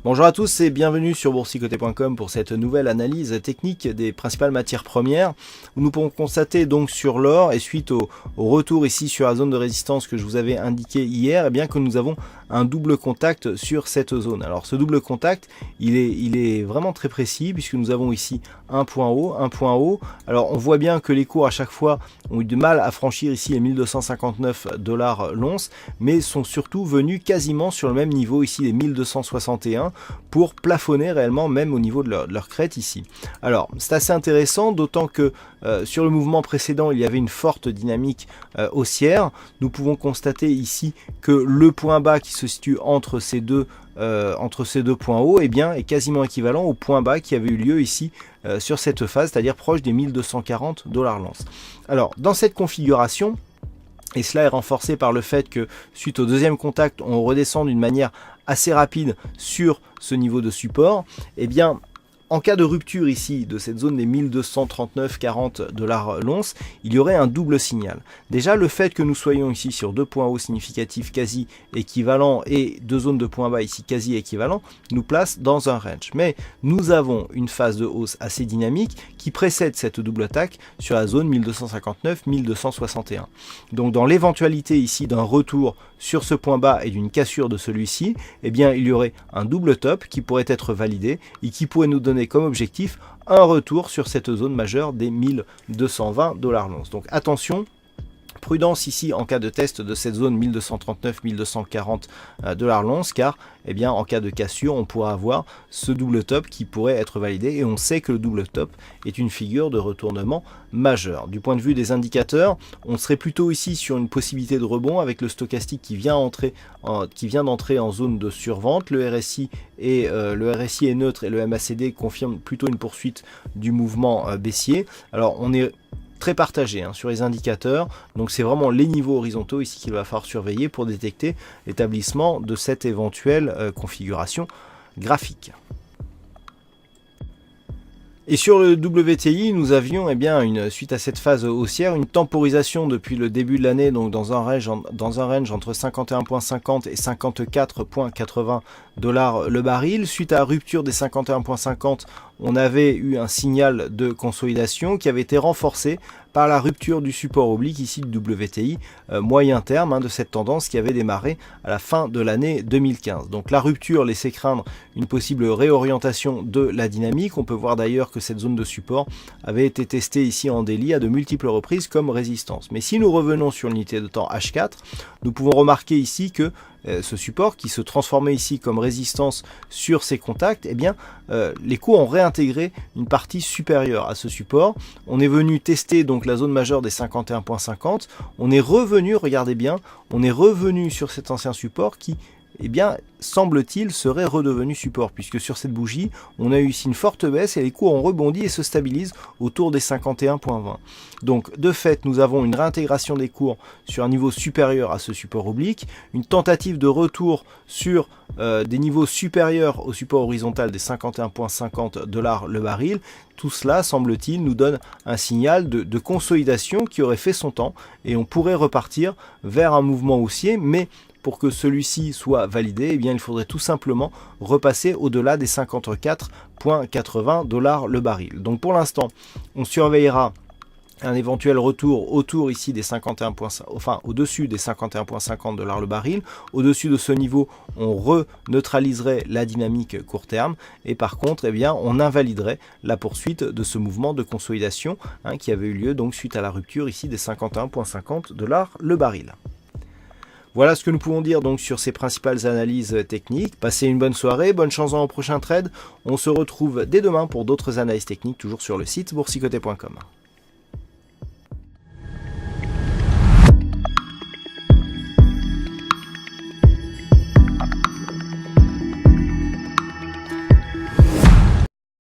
Bonjour à tous et bienvenue sur boursicoté.com pour cette nouvelle analyse technique des principales matières premières où nous pourrons constater donc sur l'or et suite au retour ici sur la zone de résistance que je vous avais indiqué hier, eh bien que nous avons un double contact sur cette zone. Alors ce double contact il est vraiment très précis puisque nous avons ici un point haut, un point haut. Alors on voit bien que les cours à chaque fois ont eu du mal à franchir ici les 1259 $ l'once, mais sont surtout venus quasiment sur le même niveau ici les 1261 pour plafonner réellement même au niveau de leur crête ici. Alors c'est assez intéressant, d'autant que sur le mouvement précédent il y avait une forte dynamique haussière. Nous pouvons constater ici que le point bas qui se situe entre ces deux points hauts eh bien, est quasiment équivalent au point bas qui avait eu lieu ici sur cette phase, c'est-à-dire proche des 1240 $ l'once. Alors dans cette configuration, et cela est renforcé par le fait que suite au deuxième contact on redescend d'une manière assez rapide sur ce niveau de support, eh bien en cas de rupture ici de cette zone des 1239,40 $ l'once, il y aurait un double signal. Déjà le fait que nous soyons ici sur deux points hauts significatifs quasi équivalents et deux zones de points bas ici quasi équivalents nous place dans un range. Mais nous avons une phase de hausse assez dynamique qui précède cette double attaque sur la zone 1259-1261. Donc dans l'éventualité ici d'un retour sur ce point bas et d'une cassure de celui-ci, eh bien il y aurait un double top qui pourrait être validé et qui pourrait nous donner comme objectif un retour sur cette zone majeure des 1220 $ l'once. Donc attention, prudence ici en cas de test de cette zone 1239-1240 $ l'once, car eh bien, en cas de cassure on pourra avoir ce double top qui pourrait être validé et on sait que le double top est une figure de retournement majeur. Du point de vue des indicateurs, on serait plutôt ici sur une possibilité de rebond avec le stochastique qui vient d'entrer en zone de survente. Le RSI est neutre et le MACD confirme plutôt une poursuite du mouvement baissier. Alors on est très partagé sur les indicateurs, donc c'est vraiment les niveaux horizontaux ici qu'il va falloir surveiller pour détecter l'établissement de cette éventuelle configuration graphique. Et sur le WTI, nous avions suite à cette phase haussière, une temporisation depuis le début de l'année, donc dans un range entre 51,50 et 54,80 $ le baril. Suite à la rupture des 51,50, on avait eu un signal de consolidation qui avait été renforcé par la rupture du support oblique ici du WTI moyen terme de cette tendance qui avait démarré à la fin de l'année 2015. Donc la rupture laissait craindre une possible réorientation de la dynamique. On peut voir d'ailleurs que cette zone de support avait été testée ici en daily à de multiples reprises comme résistance. Mais si nous revenons sur l'unité de temps H4, nous pouvons remarquer ici que ce support qui se transformait ici comme résistance sur ces contacts, eh bien les cours ont réintégré une partie supérieure à ce support. On est venu tester donc la zone majeure des 51,50. On est revenu, regardez bien, on est revenu sur cet ancien support qui, eh bien, semble-t-il, serait redevenu support, puisque sur cette bougie, on a eu ici une forte baisse et les cours ont rebondi et se stabilisent autour des 51,20. Donc, de fait, nous avons une réintégration des cours sur un niveau supérieur à ce support oblique, une tentative de retour sur des niveaux supérieurs au support horizontal des 51,50 $ le baril. Tout cela, semble-t-il, nous donne un signal de consolidation qui aurait fait son temps et on pourrait repartir vers un mouvement haussier, mais pour que celui-ci soit validé, eh bien, il faudrait tout simplement repasser au-delà des 54,80 $ le baril. Donc pour l'instant, on surveillera un éventuel retour autour ici des 51,5, enfin au-dessus des 51,50 $ le baril. Au-dessus de ce niveau, on reneutraliserait la dynamique court terme et par contre, eh bien, on invaliderait la poursuite de ce mouvement de consolidation qui avait eu lieu donc suite à la rupture ici des 51,50 $ le baril. Voilà ce que nous pouvons dire donc sur ces principales analyses techniques. Passez une bonne soirée, bonne chance dans le prochain trade. On se retrouve dès demain pour d'autres analyses techniques, toujours sur le site boursicoté.com.